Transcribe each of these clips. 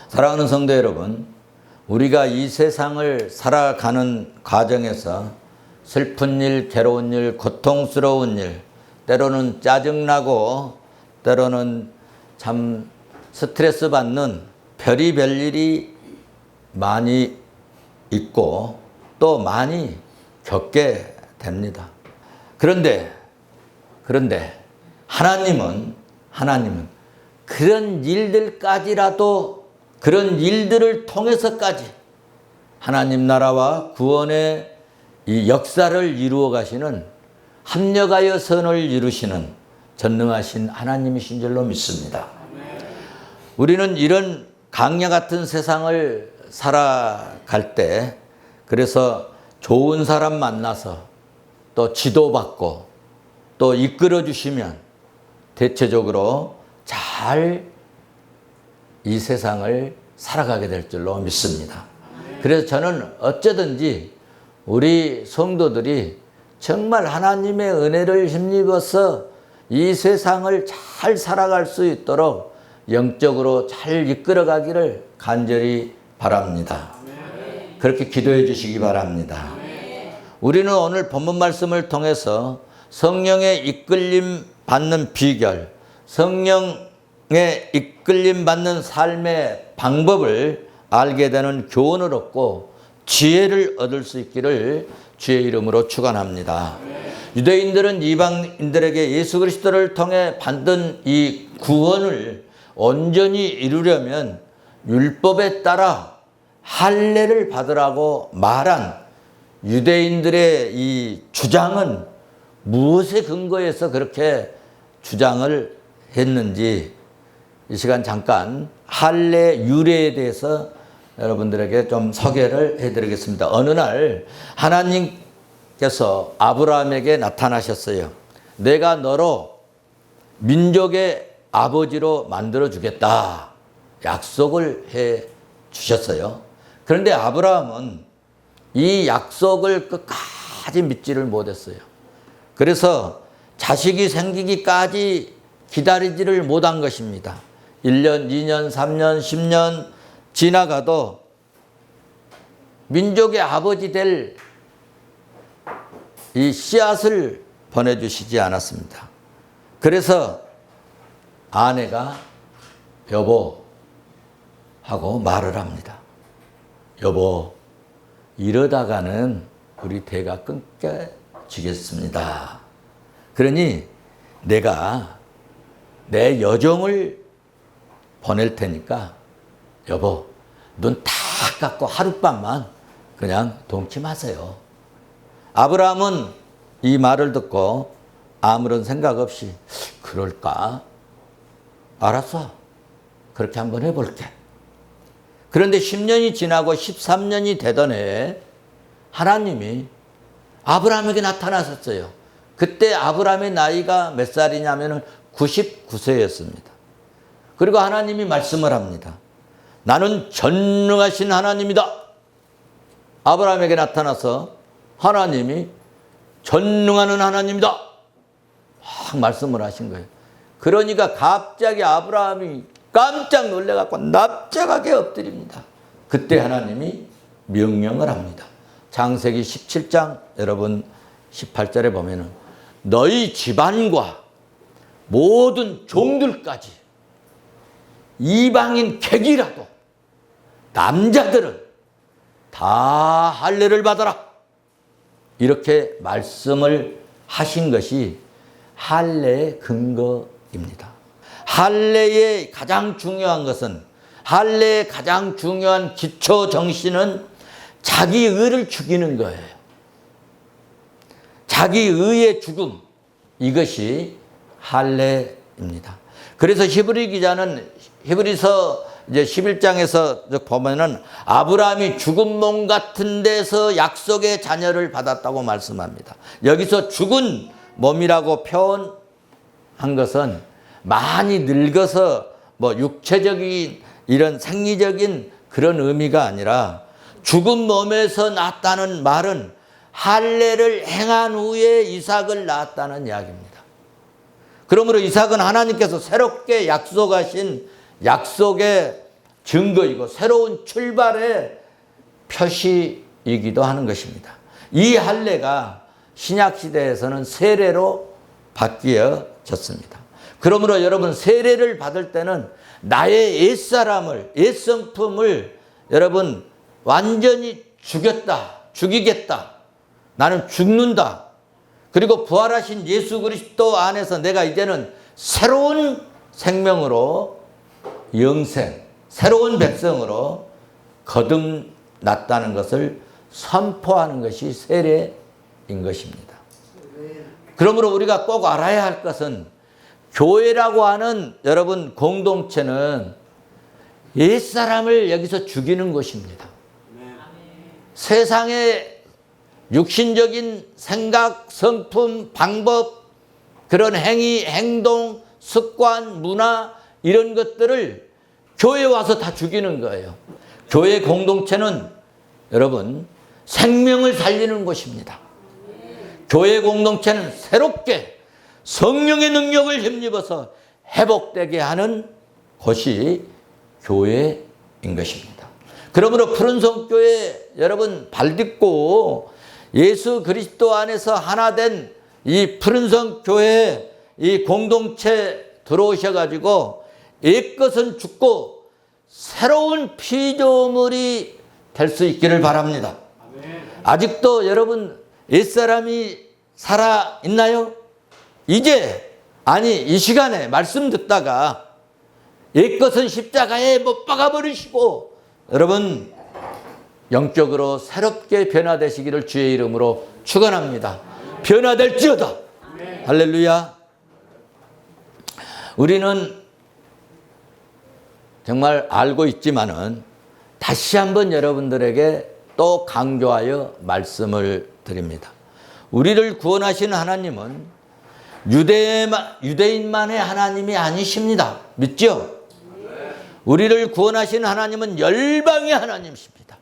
사랑하는 성도 여러분, 우리가 이 세상을 살아가는 과정에서 슬픈 일, 괴로운 일, 고통스러운 일, 때로는 짜증나고 때로는 참 스트레스 받는 별의별 일이 많이 있고 또 많이 겪게 됩니다. 그런데 하나님은 그런 일들까지라도 그런 일들을 통해서까지 하나님 나라와 구원의 이 역사를 이루어 가시는 합력하여 선을 이루시는 전능하신 하나님이신 줄로 믿습니다. 우리는 이런 강야 같은 세상을 살아갈 때 그래서 좋은 사람 만나서 또 지도받고 또 이끌어 주시면 대체적으로 잘 이 세상을 살아가게 될 줄로 믿습니다. 그래서 저는 어쩌든지 우리 성도들이 정말 하나님의 은혜를 힘입어서 이 세상을 잘 살아갈 수 있도록 영적으로 잘 이끌어가기를 간절히 바랍니다. 그렇게 기도해 주시기 바랍니다. 우리는 오늘 본문 말씀을 통해서 성령의 이끌림 받는 비결, 성령의 이끌림 받는 삶의 방법을 알게 되는 교훈을 얻고 지혜를 얻을 수 있기를 주의 이름으로 축원합니다. 유대인들은 이방인들에게 예수 그리스도를 통해 받은 이 구원을 온전히 이루려면 율법에 따라 할례를 받으라고 말한 유대인들의 이 주장은 무엇에 근거해서 그렇게 주장을 했는지 이 시간 잠깐 할례 유래에 대해서 여러분들에게 좀 소개를 해드리겠습니다. 어느 날 하나님께서 아브라함에게 나타나셨어요. 내가 너로 민족의 아버지로 만들어 주겠다 약속을 해 주셨어요. 그런데 아브라함은 이 약속을 끝까지 믿지를 못했어요. 그래서 자식이 생기기까지 기다리지를 못한 것입니다. 1년, 2년, 3년, 10년 지나가도 민족의 아버지 될 이 씨앗을 보내주시지 않았습니다. 그래서 아내가 여보 하고 말을 합니다. 여보, 이러다가는 우리 대가 끊겨지겠습니다. 그러니 내가 내 여종을 보낼 테니까 여보, 눈 딱 감고 하룻밤만 그냥 동침하세요. 아브라함은 이 말을 듣고 아무런 생각 없이 그럴까? 알았어. 그렇게 한번 해볼게. 그런데 10년이 지나고 13년이 되던 해에 하나님이 아브라함에게 나타나셨어요. 그때 아브라함의 나이가 몇 살이냐면 99세였습니다. 그리고 하나님이 말씀을 합니다. 나는 전능하신 하나님이다. 아브라함에게 나타나서 하나님이 전능한 하나님이다. 막 말씀을 하신 거예요. 그러니까 갑자기 아브라함이 깜짝 놀래갖고 납작하게 엎드립니다. 그때 하나님이 명령을 합니다. 창세기 17장 여러분 18절에 보면은 너희 집안과 모든 종들까지 이방인 객이라도 남자들은 다 할례를 받아라. 이렇게 말씀을 하신 것이 할례의 근거입니다. 할례의 가장 중요한 것은 할례의 가장 중요한 기초 정신은 자기 의를 죽이는 거예요. 자기 의의 죽음, 이것이 할례입니다. 그래서 히브리 기자는 히브리서 이제 11장에서 보면은 아브라함이 죽은 몸 같은 데서 약속의 자녀를 받았다고 말씀합니다. 여기서 죽은 몸이라고 표현한 것은 많이 늙어서 뭐 육체적인 이런 생리적인 그런 의미가 아니라 죽은 몸에서 낳았다는 말은 할례를 행한 후에 이삭을 낳았다는 이야기입니다. 그러므로 이삭은 하나님께서 새롭게 약속하신 약속의 증거이고 새로운 출발의 표시이기도 하는 것입니다. 이 할례가 신약시대에서는 세례로 바뀌어졌습니다. 그러므로 여러분 세례를 받을 때는 나의 옛사람을, 옛성품을 여러분 완전히 죽이겠다. 나는 죽는다. 그리고 부활하신 예수 그리스도 안에서 내가 이제는 새로운 생명으로 영생, 새로운 백성으로 거듭났다는 것을 선포하는 것이 세례인 것입니다. 그러므로 우리가 꼭 알아야 할 것은 교회라고 하는 여러분 공동체는 옛사람을 여기서 죽이는 것입니다. 세상의 육신적인 생각, 성품, 방법, 그런 행위, 행동, 습관, 문화 이런 것들을 교회에 와서 다 죽이는 거예요. 교회 공동체는 여러분 생명을 살리는 곳입니다. 교회 공동체는 새롭게 성령의 능력을 힘입어서 회복되게 하는 곳이 교회인 것입니다. 그러므로 푸른성교회 여러분 발딛고 예수 그리스도 안에서 하나 된 이 푸른성교회 이 공동체 들어오셔가지고 옛것은 죽고 새로운 피조물이 될 수 있기를 바랍니다. 아직도 여러분 옛사람이 살아있나요? 이제 아니 이 시간에 말씀 듣다가 옛것은 십자가에 못 박아버리시고 여러분 영적으로 새롭게 변화되시기를 주의 이름으로 축원합니다. 변화될지어다. 할렐루야. 우리는 정말 알고 있지만은 다시 한번 여러분들에게 또 강조하여 말씀을 드립니다. 우리를 구원하신 하나님은 유대인만의 하나님이 아니십니다. 믿죠? 우리를 구원하신 하나님은 열방의 하나님이십니다.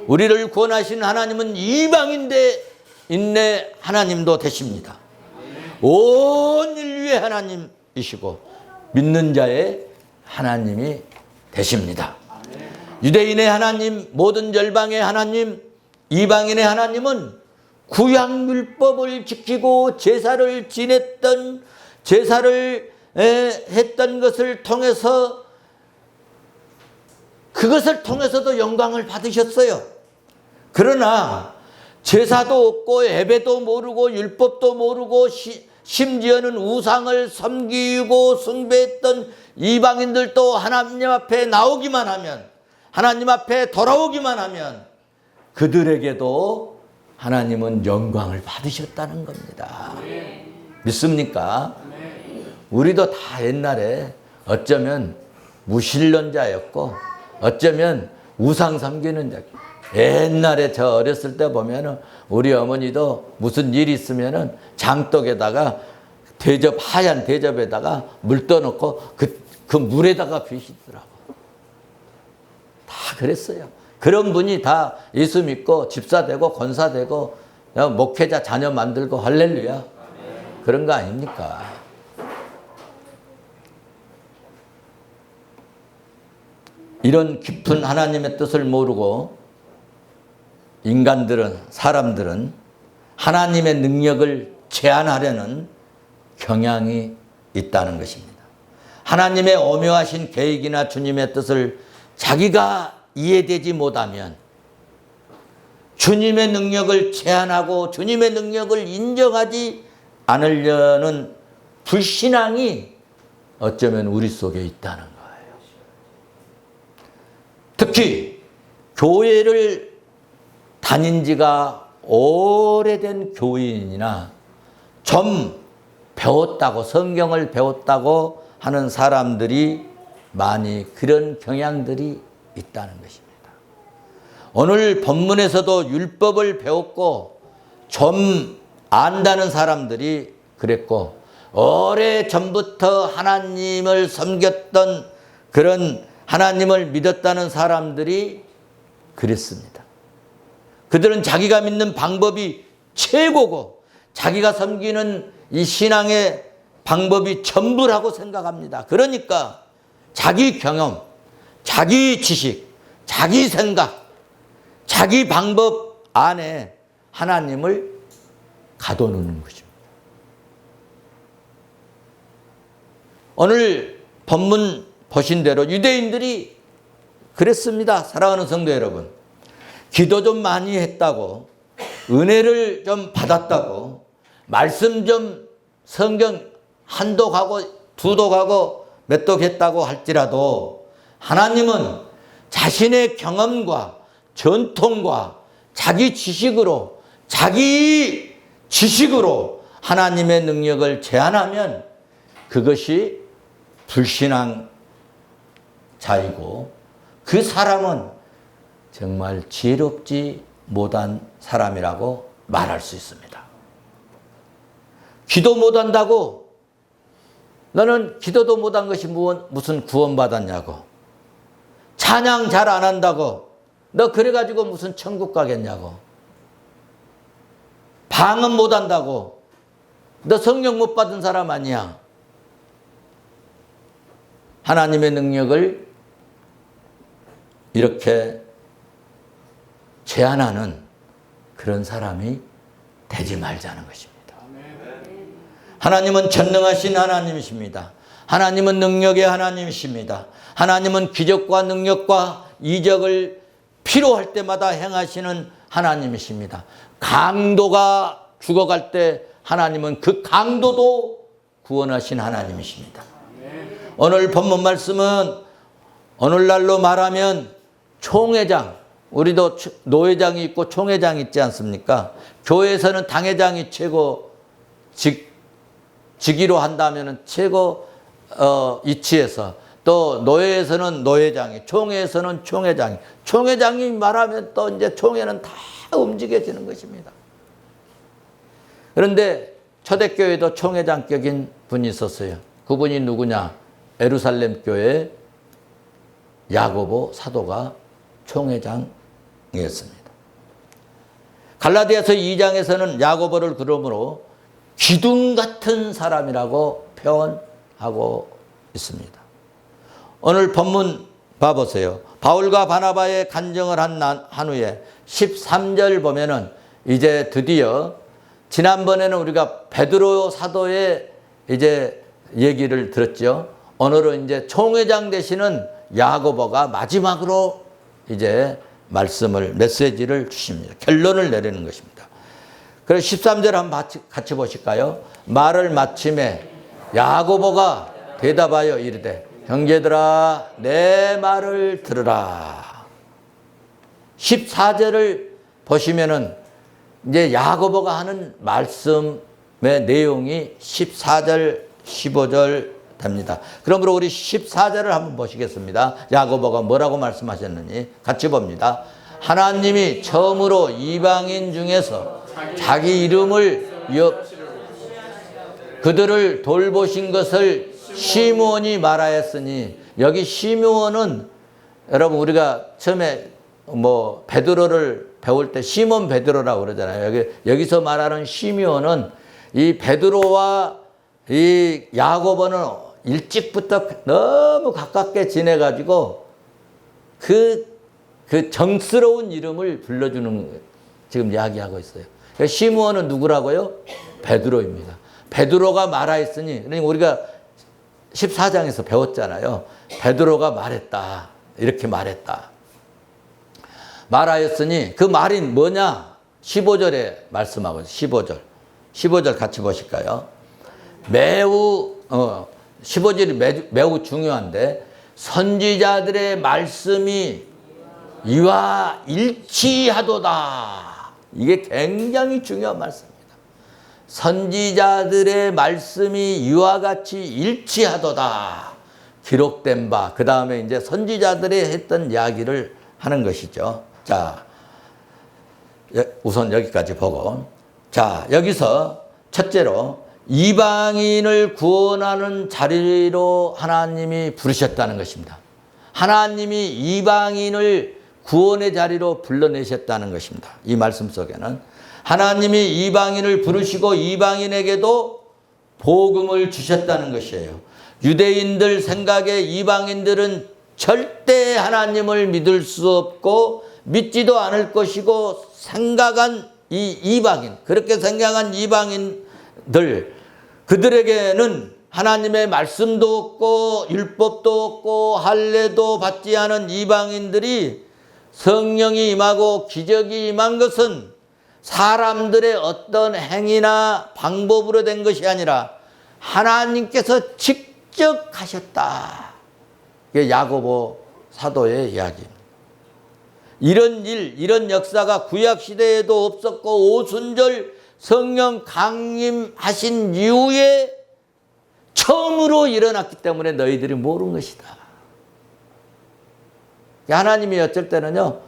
우리를 구원하신 하나님은 이방인의 하나님도 되십니다. 온 인류의 하나님이시고 믿는 자의 하나님이 되십니다. 유대인의 하나님, 모든 열방의 하나님, 이방인의 하나님은 구약율법을 지키고 제사를 지냈던 제사를 했던 것을 통해서 그것을 통해서도 영광을 받으셨어요. 그러나 제사도 없고 예배도 모르고 율법도 모르고 심지어는 우상을 섬기고 숭배했던 이방인들도 하나님 앞에 나오기만 하면 하나님 앞에 돌아오기만 하면 그들에게도 하나님은 영광을 받으셨다는 겁니다. 믿습니까? 우리도 다 옛날에 어쩌면 무신론자였고 어쩌면 우상 섬기는 자. 옛날에 저 어렸을 때 보면은 우리 어머니도 무슨 일이 있으면은 장독에다가 하얀 대접에다가 물 떠놓고 그 물에다가 비시더라고. 다 그랬어요. 그런 분이 다 예수 믿고 집사 되고 권사 되고 목회자 자녀 만들고 할렐루야. 그런 거 아닙니까? 이런 깊은 하나님의 뜻을 모르고 인간들은, 사람들은 하나님의 능력을 제한하려는 경향이 있다는 것입니다. 하나님의 오묘하신 계획이나 주님의 뜻을 자기가 이해되지 못하면 주님의 능력을 제한하고 주님의 능력을 인정하지 않으려는 불신앙이 어쩌면 우리 속에 있다는 거예요. 특히 교회를 다닌 지가 오래된 교인이나 좀 배웠다고 성경을 배웠다고 하는 사람들이 많이 그런 경향들이 있다는 것입니다. 오늘 본문에서도 율법을 배웠고 좀 안다는 사람들이 그랬고 오래전부터 하나님을 섬겼던 그런 하나님을 믿었다는 사람들이 그랬습니다. 그들은 자기가 믿는 방법이 최고고 자기가 섬기는 이 신앙의 방법이 전부라고 생각합니다. 그러니까 자기 경험, 자기 지식, 자기 생각, 자기 방법 안에 하나님을 가둬놓는 것입니다. 오늘 본문 보신 대로 유대인들이 그랬습니다. 사랑하는 성도 여러분. 기도 좀 많이 했다고, 은혜를 좀 받았다고, 말씀 좀 성경 한독 하고 두독 하고 몇 독 했다고 할지라도 하나님은 자신의 경험과 전통과 자기 지식으로 하나님의 능력을 제한하면 그것이 불신앙 자이고 그 사람은 정말 지혜롭지 못한 사람이라고 말할 수 있습니다. 기도 못한다고 너는 기도도 못한 것이 무슨 구원받았냐고, 찬양 잘 안 한다고 너 그래가지고 무슨 천국 가겠냐고, 방언 못한다고 너 성령 못 받은 사람 아니야. 하나님의 능력을 이렇게 제한하는 그런 사람이 되지 말자는 것입니다. 하나님은 전능하신 하나님이십니다. 하나님은 능력의 하나님이십니다. 하나님은 기적과 능력과 이적을 필요할 때마다 행하시는 하나님이십니다. 강도가 죽어갈 때 하나님은 그 강도도 구원하신 하나님이십니다. 오늘 본문 말씀은 오늘날로 말하면 총회장, 우리도 노회장이 있고 총회장이 있지 않습니까? 교회에서는 당회장이 최고 직위로 한다면 최고 이치에서, 또 노회에서는 노회장이, 총회에서는 총회장이, 총회장이 말하면 또 이제 총회는 다 움직여지는 것입니다. 그런데 초대교회도 총회장격인 분이 있었어요. 그분이 누구냐? 예루살렘 교회 야고보 사도가 총회장이었습니다. 갈라디아서 2장에서는 야고보를 그러므로 기둥 같은 사람이라고 표현하고 있습니다. 오늘 본문 봐보세요. 바울과 바나바의 간증을 한 후에 13절 보면은 이제 드디어, 지난번에는 우리가 베드로 사도의 이제 얘기를 들었죠. 오늘은 이제 총회장 되시는 야고보가 마지막으로 이제 메시지를 주십니다. 결론을 내리는 것입니다. 그래서 13절 한번 같이 보실까요? 말을 마침에 야고보가 대답하여 이르되 형제들아 내 말을 들으라. 14절을 보시면은 이제 야고보가 하는 말씀의 내용이 14절, 15절 됩니다. 그러므로 우리 14절을 한번 보시겠습니다. 야고보가 뭐라고 말씀하셨느니 같이 봅니다. 하나님이 처음으로 이방인 중에서 자기 이름을 그들을 돌보신 것을 시므온이 말하였으니, 여기 시므온은 여러분 우리가 처음에 베드로를 배울 때 시몬 베드로라고 그러잖아요. 여기서 말하는 시므온은 이 베드로와 이 야고보는 일찍부터 너무 가깝게 지내가지고 그 정스러운 이름을 불러주는 지금 이야기하고 있어요. 시므온은 누구라고요? 베드로입니다. 베드로가 말하였으니, 그러니까 우리가 14장에서 배웠잖아요. 베드로가 말했다. 이렇게 말했다. 말하였으니 그 말이 뭐냐? 15절에 말씀하고 있어요. 15절 같이 보실까요? 15절이 매우 중요한데, 선지자들의 말씀이 이와 일치하도다. 이게 굉장히 중요한 말씀입니다. 선지자들의 말씀이 이와 같이 일치하도다. 기록된 바. 그 다음에 이제 선지자들이 했던 이야기를 하는 것이죠. 자, 우선 여기까지 보고. 자, 여기서 첫째로 이방인을 구원하는 자리로 하나님이 부르셨다는 것입니다. 하나님이 이방인을 구원의 자리로 불러내셨다는 것입니다. 이 말씀 속에는 하나님이 이방인을 부르시고 이방인에게도 복음을 주셨다는 것이에요. 유대인들 생각에 이방인들은 절대 하나님을 믿을 수 없고 믿지도 않을 것이고 생각한 이 이방인, 그렇게 생각한 이방인들, 그들에게는 하나님의 말씀도 없고 율법도 없고 할례도 받지 않은 이방인들이 성령이 임하고 기적이 임한 것은 사람들의 어떤 행위나 방법으로 된 것이 아니라 하나님께서 직접 하셨다. 이게 야고보 사도의 이야기입니다. 이런 일, 이런 역사가 구약시대에도 없었고 오순절 성령 강림하신 이후에 처음으로 일어났기 때문에 너희들이 모르는 것이다. 하나님이 어쩔 때는요,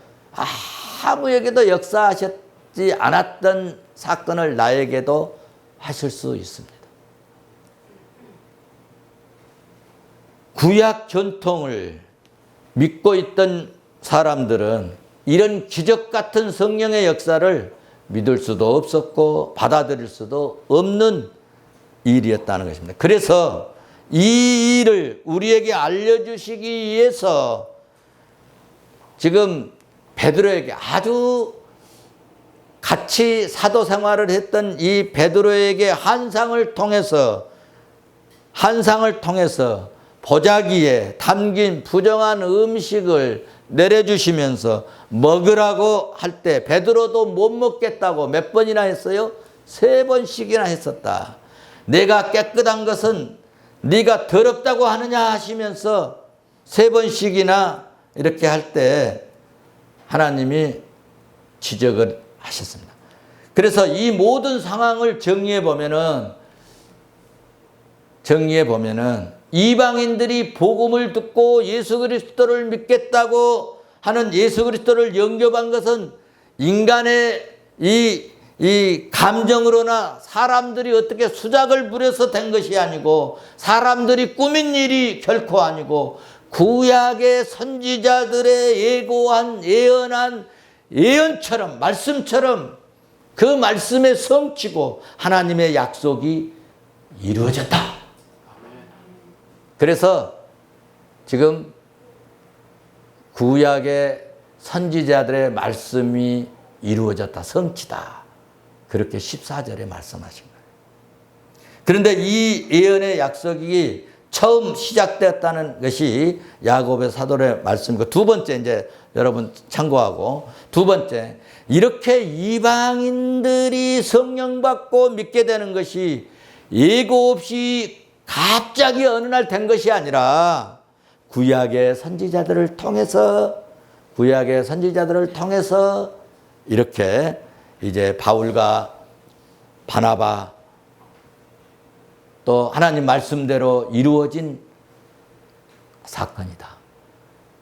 아무에게도 역사하셨지 않았던 사건을 나에게도 하실 수 있습니다. 구약 전통을 믿고 있던 사람들은 이런 기적 같은 성령의 역사를 믿을 수도 없었고 받아들일 수도 없는 일이었다는 것입니다. 그래서 이 일을 우리에게 알려주시기 위해서 지금 베드로에게 아주 같이 사도 생활을 했던 이 베드로에게 환상을 통해서 보자기에 담긴 부정한 음식을 내려주시면서 먹으라고 할 때 베드로도 못 먹겠다고 몇 번이나 했어요? 3번씩이나 했었다. 내가 깨끗한 것은 네가 더럽다고 하느냐 하시면서 3번씩이나 이렇게 할 때 하나님이 지적을 하셨습니다. 그래서 이 모든 상황을 정리해 보면은 이방인들이 복음을 듣고 예수 그리스도를 믿겠다고 하는 예수 그리스도를 영접한 것은 인간의 이 감정으로나 사람들이 어떻게 수작을 부려서 된 것이 아니고 사람들이 꾸민 일이 결코 아니고 구약의 선지자들의 예고한 예언한 예언처럼 말씀처럼 그 말씀의 성취고 하나님의 약속이 이루어졌다. 그래서 지금 구약의 선지자들의 말씀이 이루어졌다. 성취다. 그렇게 14절에 말씀하신 거예요. 그런데 이 예언의 약속이 처음 시작되었다는 것이 야고보의 사도의 말씀이고 두 번째 이제 여러분 참고하고 두 번째 이렇게 이방인들이 성령 받고 믿게 되는 것이 예고 없이 갑자기 어느 날 된 것이 아니라 구약의 선지자들을 통해서 이렇게 이제 바울과 바나바 또 하나님 말씀대로 이루어진 사건이다.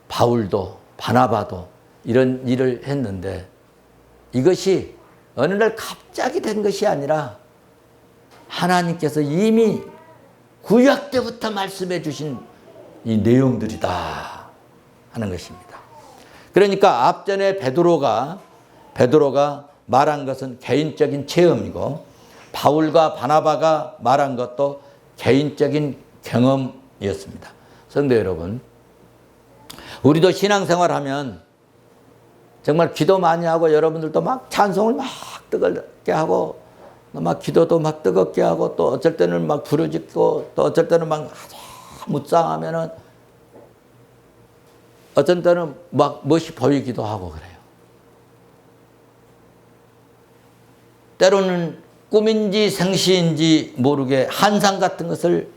바울도 바나바도 이런 일을 했는데 이것이 어느 날 갑자기 된 것이 아니라 하나님께서 이미 구약 때부터 말씀해 주신 이 내용들이다 하는 것입니다. 그러니까 앞전에 베드로가 말한 것은 개인적인 체험이고 바울과 바나바가 말한 것도 개인적인 경험이었습니다. 성도 여러분, 우리도 신앙생활하면 정말 기도 많이 하고 여러분들도 막 찬송을 막 뜨겁게 하고 막 기도도 막 뜨겁게 하고 또 어쩔 때는 막 부르짖고 또 어쩔 때는 막 묵상하면은 어쩔 때는 막 멋이 보이기도 하고 그래요. 때로는 꿈인지 생시인지 모르게 환상 같은 것을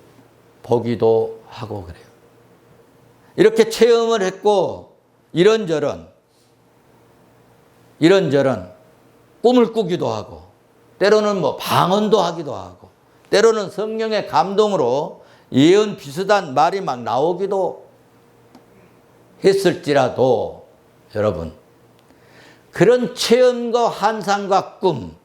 보기도 하고 그래요. 이렇게 체험을 했고 이런저런 꿈을 꾸기도 하고 때로는 뭐 방언도 하기도 하고 때로는 성령의 감동으로 예언 비슷한 말이 막 나오기도 했을지라도 여러분 그런 체험과 환상과 꿈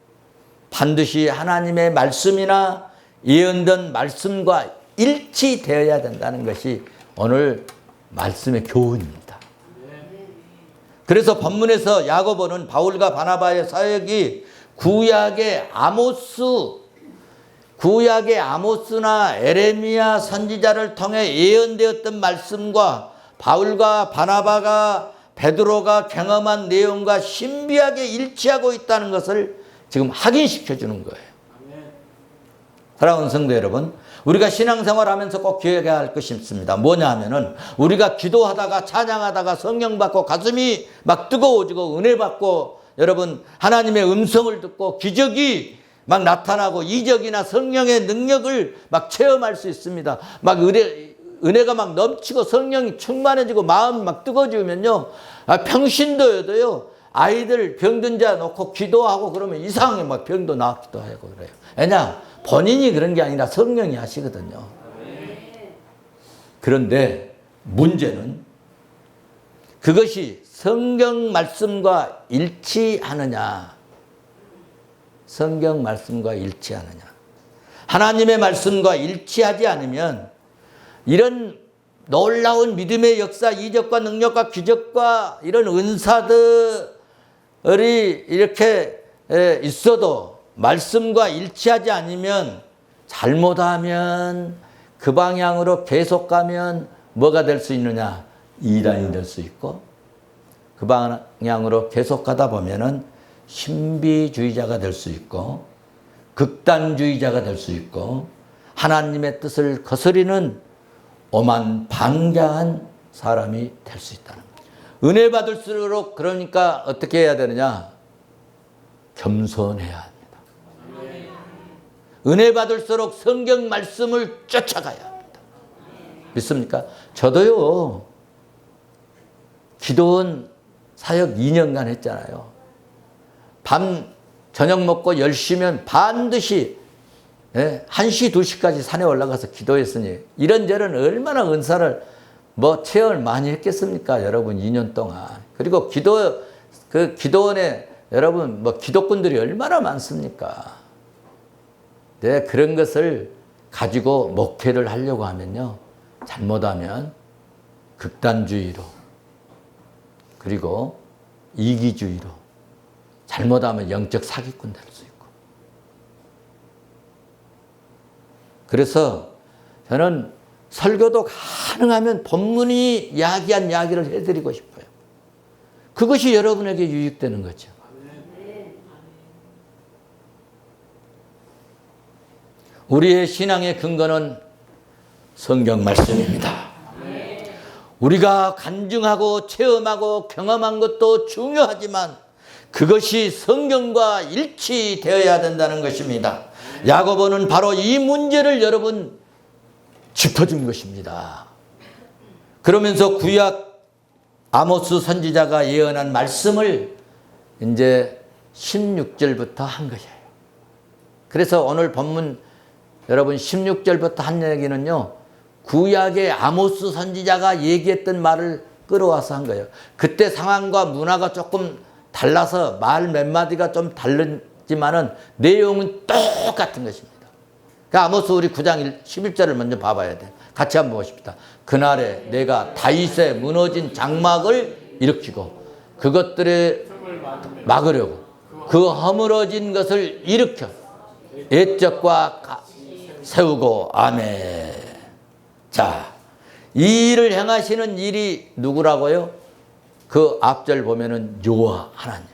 반드시 하나님의 말씀이나 예언된 말씀과 일치되어야 된다는 것이 오늘 말씀의 교훈입니다. 그래서 본문에서 야고보는 바울과 바나바의 사역이 구약의 아모스나 에레미야 선지자를 통해 예언되었던 말씀과 바울과 바나바가 베드로가 경험한 내용과 신비하게 일치하고 있다는 것을 지금 확인시켜 주는 거예요. 사랑하는 성도 여러분, 우리가 신앙생활 하면서 꼭 기억해야 할 것이 있습니다. 뭐냐 하면은 우리가 기도하다가 찬양하다가 성령 받고 가슴이 막 뜨거워지고 은혜 받고 여러분 하나님의 음성을 듣고 기적이 막 나타나고 이적이나 성령의 능력을 막 체험할 수 있습니다. 막 은혜가 막 넘치고 성령이 충만해지고 마음이 막 뜨거워지면요. 평신도여도요. 아이들 병든 자 놓고 기도하고 그러면 이상하게 막 병도 나기도 하고 그래요. 왜냐? 본인이 그런 게 아니라 성령이 하시거든요. 그런데 문제는 그것이 성경 말씀과 일치하느냐. 성경 말씀과 일치하느냐. 하나님의 말씀과 일치하지 않으면 이런 놀라운 믿음의 역사, 이적과 능력과 기적과 이런 은사들이 이렇게 있어도 말씀과 일치하지 않으면 잘못하면 그 방향으로 계속 가면 뭐가 될 수 있느냐? 이단이 될 수 있고 그 방향으로 계속 가다 보면은 신비주의자가 될 수 있고 극단주의자가 될 수 있고 하나님의 뜻을 거스리는 오만 방자한 사람이 될 수 있다는 거예요. 은혜 받을수록 그러니까 어떻게 해야 되느냐? 겸손해야 합니다. 은혜 받을수록 성경 말씀을 쫓아가야 합니다. 믿습니까? 저도요. 기도원 사역 2년간 했잖아요. 밤 저녁 먹고 10시면 반드시 1시, 2시까지 산에 올라가서 기도했으니 이런저런 얼마나 은사를 체험을 많이 했겠습니까? 여러분 2년 동안. 그리고 기도원에 여러분 기독군들이 얼마나 많습니까? 네, 그런 것을 가지고 목회를 하려고 하면요. 잘못하면 극단주의로 그리고 이기주의로 잘못하면 영적 사기꾼 될 수 있고. 그래서 저는 설교도 가능하면 본문이 이야기한 이야기를 해드리고 싶어요. 그것이 여러분에게 유익되는 거죠. 우리의 신앙의 근거는 성경 말씀입니다. 우리가 간증하고 체험하고 경험한 것도 중요하지만 그것이 성경과 일치되어야 된다는 것입니다. 야고보는 바로 이 문제를 여러분 짚어준 것입니다. 그러면서 구약 아모스 선지자가 예언한 말씀을 이제 16절부터 한 거예요. 그래서 오늘 본문 여러분 16절부터 한 얘기는요. 구약의 아모스 선지자가 얘기했던 말을 끌어와서 한 거예요. 그때 상황과 문화가 조금 달라서 말 몇 마디가 좀 다르지만은 내용은 똑같은 것입니다. 그 아모스 우리 9장 11절을 먼저 봐봐야 돼요. 같이 한번 보십시다. 그날에 내가 다윗의 무너진 장막을 일으키고 그것들을 막으려고 그 허물어진 것을 일으켜 옛적과 세우고 아멘. 자, 이 일을 행하시는 일이 누구라고요? 그 앞절 보면은 여호와 하나님.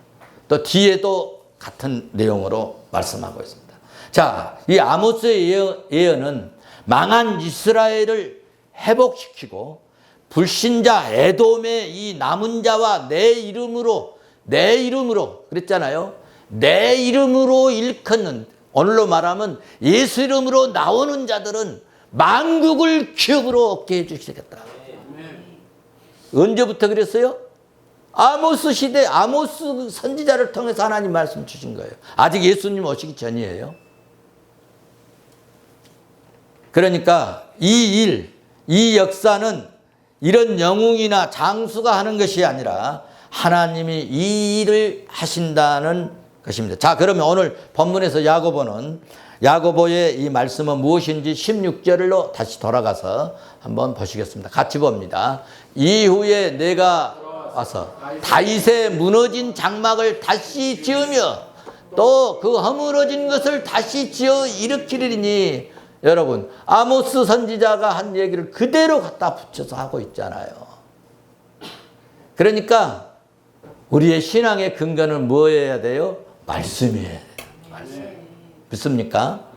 또 뒤에도 같은 내용으로 말씀하고 있습니다. 자, 이 아모스의 예언은 망한 이스라엘을 회복시키고 불신자 에돔의 이 남은 자와 내 이름으로 그랬잖아요. 내 이름으로 일컫는, 오늘로 말하면 예수 이름으로 나오는 자들은 만국을 기업으로 얻게 해주시겠다. 언제부터 그랬어요? 아모스 시대, 아모스 선지자를 통해서 하나님 말씀 주신 거예요. 아직 예수님 오시기 전이에요. 그러니까 이 역사는 이런 영웅이나 장수가 하는 것이 아니라 하나님이 이 일을 하신다는 것입니다. 자, 그러면 오늘 본문에서 야고보의 이 말씀은 무엇인지 16절로 다시 돌아가서 한번 보시겠습니다. 같이 봅니다. 이후에 내가 와서 다윗의 무너진 장막을 다시 지으며 또 그 허물어진 것을 다시 지어 일으키리니, 여러분 아모스 선지자가 한 얘기를 그대로 갖다 붙여서 하고 있잖아요. 그러니까 우리의 신앙의 근거는 뭐여야 돼요? 말씀이어야 돼요. 말씀. 믿습니까?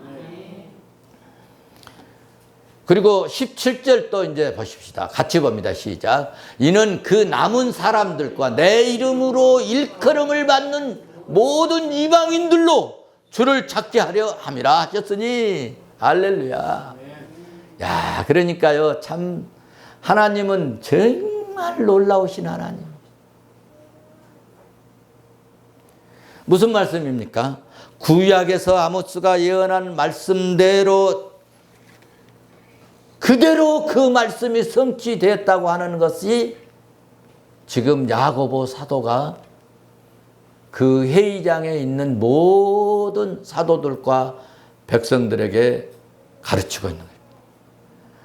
그리고 17절 또 이제 보십시다. 같이 봅니다. 시작. 이는 그 남은 사람들과 내 이름으로 일컬음을 받는 모든 이방인들로 주를 찾게 하려 함이라 하셨으니 할렐루야. 야, 그러니까요. 참 하나님은 정말 놀라우신 하나님. 무슨 말씀입니까? 구약에서 아모스가 예언한 말씀대로 그대로 그 말씀이 성취되었다고 하는 것이 지금 야고보 사도가 그 회의장에 있는 모든 사도들과 백성들에게 가르치고 있는 거예요.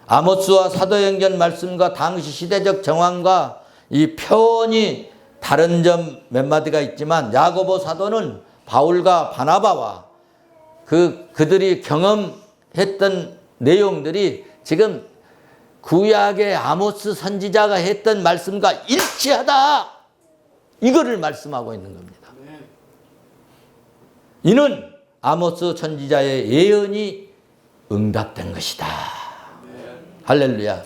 아모스와 사도행전 말씀과 당시 시대적 정황과 이 표현이 다른 점 몇 마디가 있지만 야고보 사도는 바울과 바나바와 그들이 경험했던 내용들이 지금 구약의 아모스 선지자가 했던 말씀과 일치하다. 이거를 말씀하고 있는 겁니다. 이는 아모스 선지자의 예언이 응답된 것이다. 할렐루야.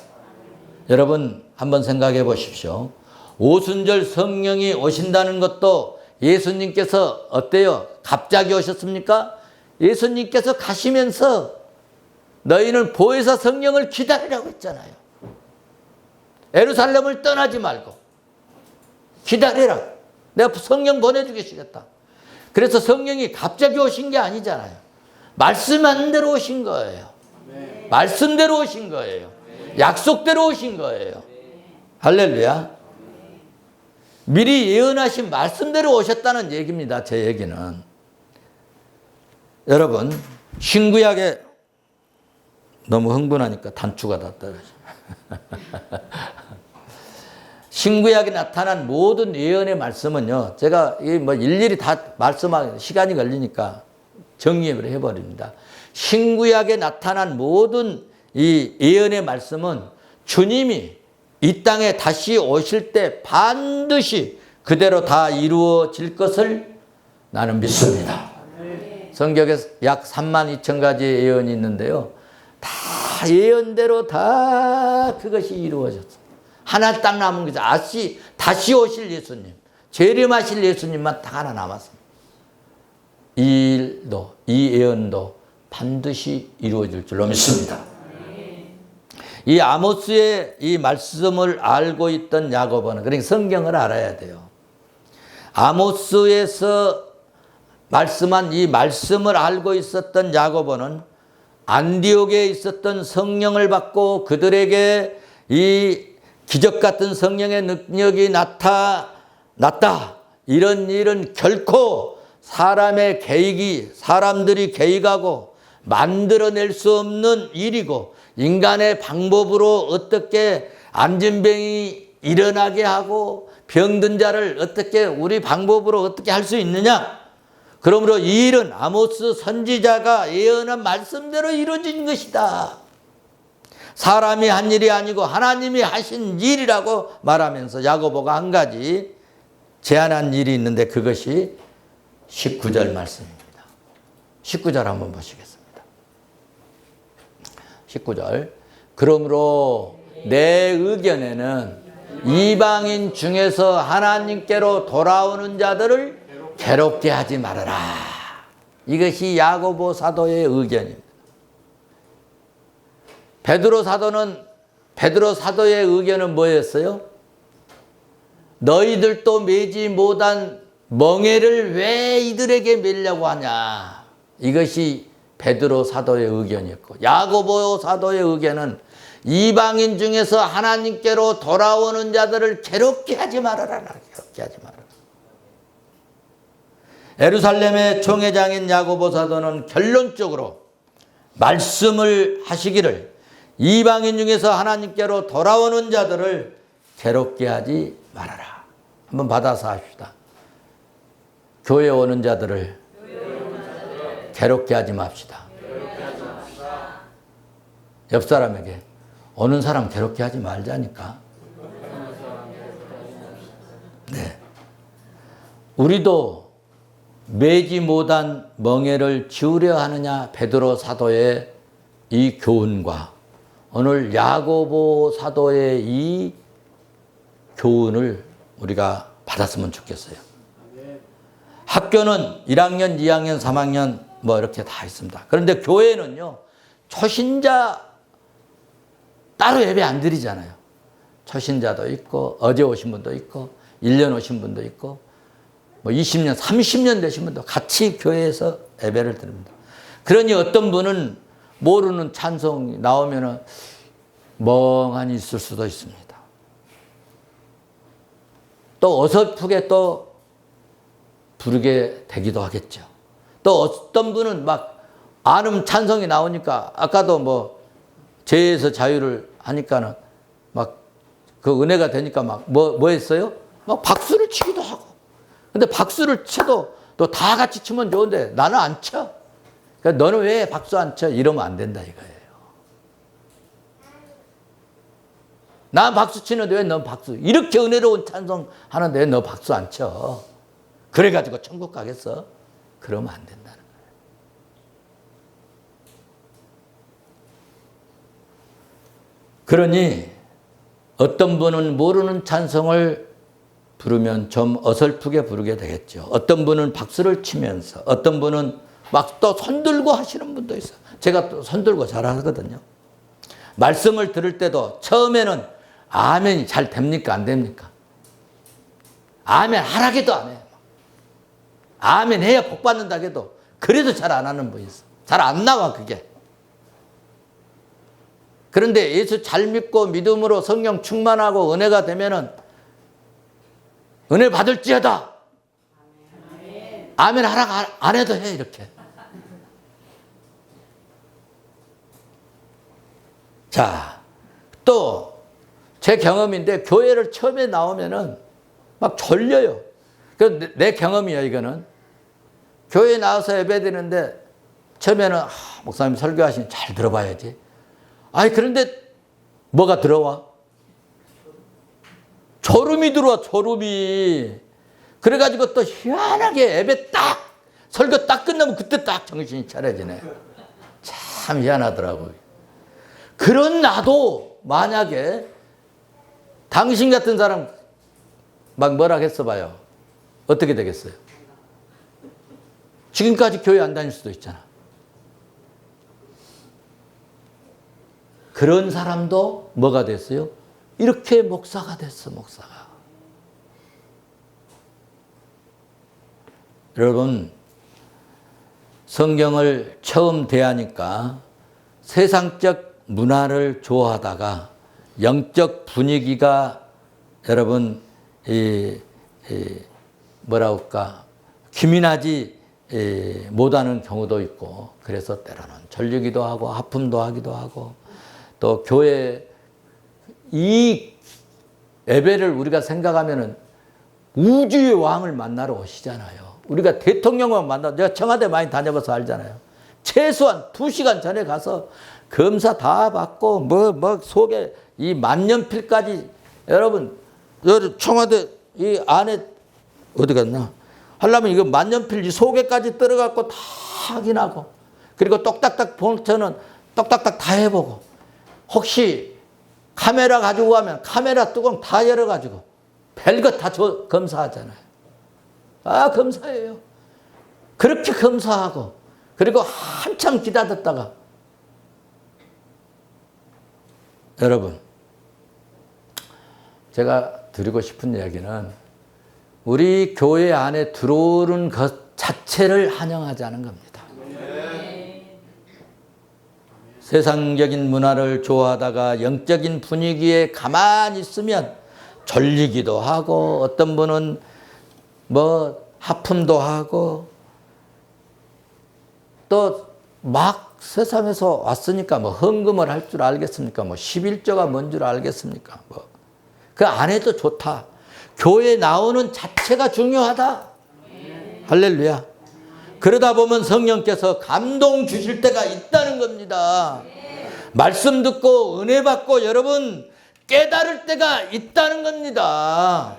여러분 한번 생각해 보십시오. 오순절 성령이 오신다는 것도 예수님께서 어때요? 갑자기 오셨습니까? 예수님께서 가시면서 너희는 보혜사 성령을 기다리라고 했잖아요. 예루살렘을 떠나지 말고 기다리라. 내가 성령 보내주겠다. 그래서 성령이 갑자기 오신 게 아니잖아요. 말씀한 대로 오신 거예요. 말씀대로 오신 거예요. 약속대로 오신 거예요. 할렐루야. 미리 예언하신 말씀대로 오셨다는 얘기입니다. 제 얘기는. 여러분, 신구약에 너무 흥분하니까 단추가 다 떨어져. 신구약에 나타난 모든 예언의 말씀은요, 제가 뭐 일일이 다 말씀하기 시간이 걸리니까 정리를 해버립니다. 신구약에 나타난 모든 이 예언의 말씀은 주님이 이 땅에 다시 오실 때 반드시 그대로 다 이루어질 것을 나는 믿습니다. 성경에 약 32,000가지의 예언이 있는데요. 다 예언대로 다 그것이 이루어졌어요. 하나 딱 남은 거죠. 다시 오실 예수님, 재림하실 예수님만 딱 하나 남았습니다. 이 일도, 이 예언도 반드시 이루어질 줄로 믿습니다. 이 아모스의 이 말씀을 알고 있던 야고보는, 그러니까 성경을 알아야 돼요. 아모스에서 말씀한 이 말씀을 알고 있었던 야고보는 안디옥에 있었던 성령을 받고 그들에게 이 기적 같은 성령의 능력이 나타났다. 이런 일은 결코 사람들이 개입하고 만들어낼 수 없는 일이고, 인간의 방법으로 어떻게 안진병이 일어나게 하고 병든 자를 어떻게 우리 방법으로 어떻게 할 수 있느냐? 그러므로 이 일은 아모스 선지자가 예언한 말씀대로 이루어진 것이다. 사람이 한 일이 아니고 하나님이 하신 일이라고 말하면서 야고보가 한 가지 제안한 일이 있는데 그것이 19절 말씀입니다. 19절 한번 보시겠습니다. 19절. 그러므로 내 의견에는 이방인 중에서 하나님께로 돌아오는 자들을 괴롭게 하지 말아라. 이것이 야고보 사도의 의견입니다. 베드로 사도의 의견은 뭐였어요? 너희들도 매지 못한 멍에를 왜 이들에게 매려고 하냐. 이것이 베드로 사도의 의견이었고, 야고보 사도의 의견은 이방인 중에서 하나님께로 돌아오는 자들을 괴롭게 하지 말아라. 괴롭게 하지 말아라. 예루살렘의 총회장인 야고보 사도는 결론적으로 말씀을 하시기를 이방인 중에서 하나님께로 돌아오는 자들을 괴롭게 하지 말아라. 한번 받아서 합시다. 교회 오는 자들을 괴롭게 하지 맙시다. 옆 사람에게 오는 사람 괴롭게 하지 말자니까. 우리도 매지 못한 멍에를 지우려 하느냐, 베드로 사도의 이 교훈과 오늘 야고보 사도의 이 교훈을 우리가 받았으면 좋겠어요. 학교는 1학년, 2학년, 3학년 뭐 이렇게 다 있습니다. 그런데 교회는요, 초신자 따로 예배 안 드리잖아요. 초신자도 있고, 어제 오신 분도 있고, 1년 오신 분도 있고, 뭐 20년, 30년 되신 분도 같이 교회에서 예배를 드립니다. 그러니 어떤 분은 모르는 찬송이 나오면은 멍하니 있을 수도 있습니다. 또 어설프게 또 부르게 되기도 하겠죠. 또 어떤 분은 막 아는 찬송이 나오니까 아까도 뭐 죄에서 자유를 하니까는 막 그 은혜가 되니까 막 뭐 했어요? 막 박수를 치기도 하고. 근데 박수를 쳐도 또 다 같이 치면 좋은데 나는 안 쳐. 그러니까 너는 왜 박수 안 쳐? 이러면 안 된다 이거예요. 난 박수 치는데 왜 넌 박수? 이렇게 은혜로운 찬송 하는데 왜 너 박수 안 쳐? 그래가지고 천국 가겠어? 그러면 안 된다는 거예요. 그러니 어떤 분은 모르는 찬송을 부르면 좀 어설프게 부르게 되겠죠. 어떤 분은 박수를 치면서, 어떤 분은 막 또 손들고 하시는 분도 있어요. 제가 또 손들고 잘 하거든요. 말씀을 들을 때도 처음에는 아멘이 잘 됩니까? 안 됩니까? 아멘 하라게도 안 해요. 아멘 해야 복 받는다 해도 그래도 잘 안 하는 분이 있어. 잘 안 나와 그게. 그런데 예수 잘 믿고 믿음으로 성령 충만하고 은혜가 되면은 은혜 받을지어다. 아멘 하라고 안 해도 해 이렇게. 자, 또 제 경험인데 교회를 처음에 나오면은 막 졸려요. 그 내 경험이야 이거는. 교회에 나와서 예배드리는데 처음에는 목사님 설교하시니 잘 들어봐야지. 아니 그런데 뭐가 들어와? 졸음이 들어와 졸음이. 그래가지고 또 희한하게 예배 딱 설교 딱 끝나면 그때 딱 정신이 차려지네. 참 희한하더라고요. 그런 나도 만약에 당신 같은 사람 막 뭐라 했어 봐요. 어떻게 되겠어요? 지금까지 교회 안 다닐 수도 있잖아. 그런 사람도 뭐가 됐어요? 이렇게 목사가 됐어, 목사가. 여러분, 성경을 처음 대하니까 세상적 문화를 좋아하다가 영적 분위기가 여러분, 뭐라 할까, 기민하지 못하는 경우도 있고, 그래서 때로는 졸리기도 하고, 아픔도 하기도 하고, 또 교회 이 예배를 우리가 생각하면은 우주의 왕을 만나러 오시잖아요. 우리가 대통령을 만나, 제가 청와대 많이 다녀봐서 알잖아요. 최소한 2시간 전에 가서 검사 다 받고, 뭐 속에 이 만년필까지, 여러분, 청와대 이 안에 어디 갔나? 하려면 이거 만년필 이 속에까지 들어갖고 다 확인하고, 그리고 똑딱딱 본처는 똑딱딱 다 해보고, 혹시 카메라 가지고 가면 카메라 뚜껑 다 열어가지고 별것 다 검사하잖아요. 아, 검사예요. 그렇게 검사하고, 그리고 한참 기다렸다가, 여러분, 제가 드리고 싶은 이야기는 우리 교회 안에 들어오는 것 자체를 환영하자는 겁니다. 세상적인 문화를 좋아하다가 영적인 분위기에 가만히 있으면 졸리기도 하고, 어떤 분은 뭐 하품도 하고, 또 막 세상에서 왔으니까 뭐 헌금을 할 줄 알겠습니까? 뭐 11조가 뭔 줄 알겠습니까? 뭐 그 안 해도 좋다. 교회 나오는 자체가 중요하다. 할렐루야. 그러다 보면 성령께서 감동 주실 때가 있다는 겁니다. 말씀 듣고 은혜 받고 여러분 깨달을 때가 있다는 겁니다.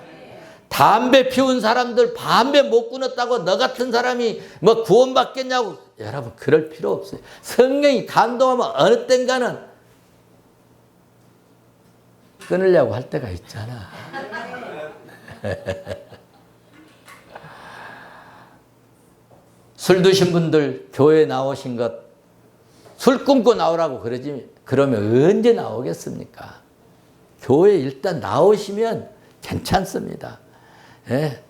담배 피운 사람들 담배 못 끊었다고 너 같은 사람이 뭐 구원받겠냐고. 여러분 그럴 필요 없어요. 성령이 감동하면 어느 땐가는 끊으려고 할 때가 있잖아. 술 드신 분들 교회 나오신 것 술 끊고 나오라고 그러지 그러면 언제 나오겠습니까? 교회 일단 나오시면 괜찮습니다. 예,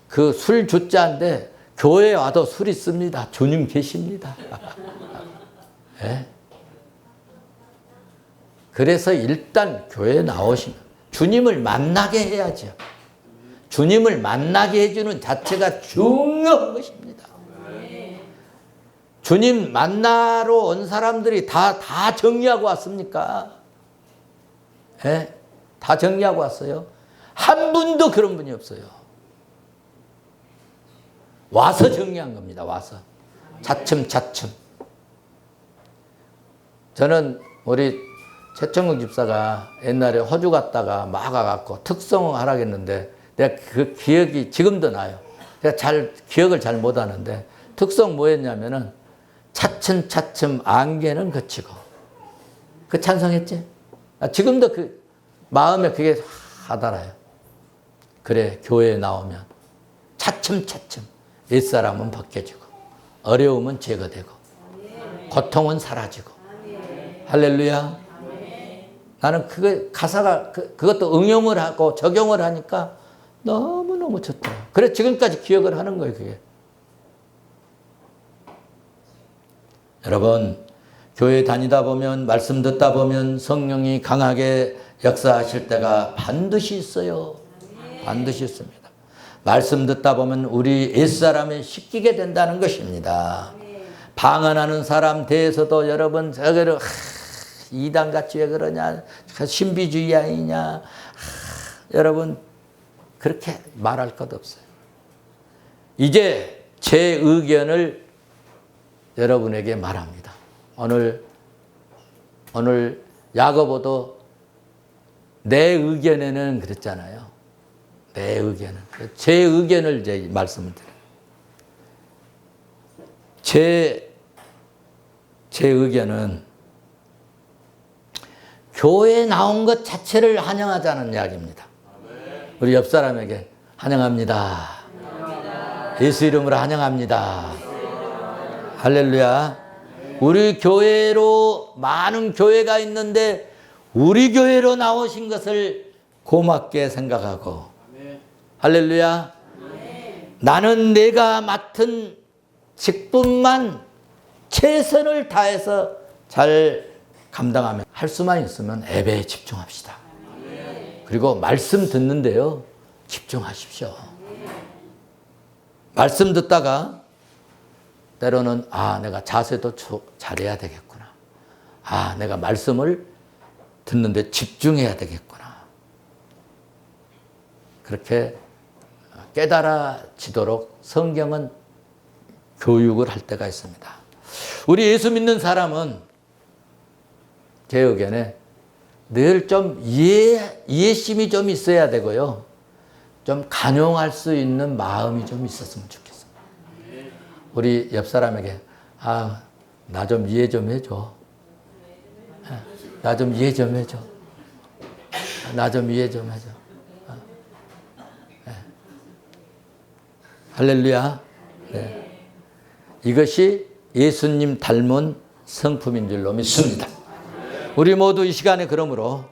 그 술 주자인데 교회에 와도 술 있습니다. 주님 계십니다. 예. 그래서 일단 교회에 나오시면 주님을 만나게 해야죠. 주님을 만나게 해주는 자체가 중요한 것입니다. 주님 만나러 온 사람들이 다 정리하고 왔습니까? 예? 다 정리하고 왔어요. 한 분도 그런 분이 없어요. 와서 정리한 겁니다. 와서. 차츰차츰. 저는 우리 최청국 집사가 옛날에 호주 갔다가 막 와갖고 특성 하라겠는데 내가 그 기억이 지금도 나요. 제가 기억을 잘 못하는데 특성 뭐였냐면은 차츰차츰 안개는 그치고 그 찬성했지? 지금도 그 마음에 그게 하달아요. 그래 교회에 나오면 차츰차츰 옛사람은 벗겨지고 어려움은 제거되고 고통은 사라지고 할렐루야. 나는 그 가사가 그것도 응용을 하고 적용을 하니까 너무너무 좋더라. 그래 지금까지 기억을 하는 거예요. 그게. 여러분 교회 다니다 보면 말씀 듣다 보면 성령이 강하게 역사하실 때가 반드시 있어요. 반드시 있습니다. 말씀 듣다 보면 우리 옛사람이 씻기게 된다는 것입니다. 방언하는 사람 대해서도 여러분 저거를 이단같이 왜 그러냐 신비주의 아니냐 여러분 그렇게 말할 것 없어요. 이제 제 의견을 여러분에게 말합니다. 오늘 야고보도 내 의견에는 그랬잖아요. 내 의견은. 제 의견을 이제 말씀을 드려요. 제 의견은 교회에 나온 것 자체를 환영하자는 이야기입니다. 우리 옆 사람에게 환영합니다. 예수 이름으로 환영합니다. 할렐루야. 우리 교회로 많은 교회가 있는데 우리 교회로 나오신 것을 고맙게 생각하고 할렐루야. 나는 내가 맡은 직분만 최선을 다해서 잘 감당하면 할 수만 있으면 예배에 집중합시다. 그리고 말씀 듣는데요. 집중하십시오. 말씀 듣다가 때로는 내가 자세도 잘해야 되겠구나. 내가 말씀을 듣는데 집중해야 되겠구나. 그렇게 깨달아지도록 성경은 교육을 할 때가 있습니다. 우리 예수 믿는 사람은 제 의견에 늘 좀 이해심이 좀 있어야 되고요. 좀 간용할 수 있는 마음이 좀 있었으면 좋겠어요. 우리 옆 사람에게 나 좀 이해 좀 해줘. 나 좀 이해 좀 해줘. 나 좀 이해 좀 해줘. 할렐루야. 네. 이것이 예수님 닮은 성품인 줄로 믿습니다. 우리 모두 이 시간에 그러므로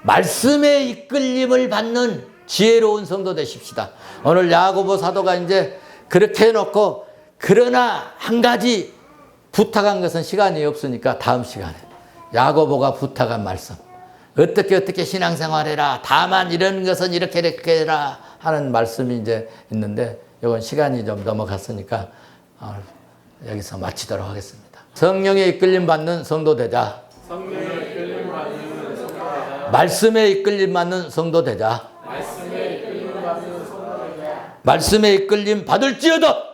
말씀의 이끌림을 받는 지혜로운 성도 되십시다. 오늘 야고보 사도가 이제 그렇게 해놓고 그러나 한 가지 부탁한 것은 시간이 없으니까 다음 시간에 야고보가 부탁한 말씀 어떻게 신앙생활해라 다만 이런 것은 이렇게 해라 하는 말씀이 이제 있는데 이건 시간이 좀 넘어갔으니까 여기서 마치도록 하겠습니다. 성령의 이끌림 받는 성도 되자. 말씀에 이끌림 받는 성도 되자. 말씀에 이끌림 받을지어다.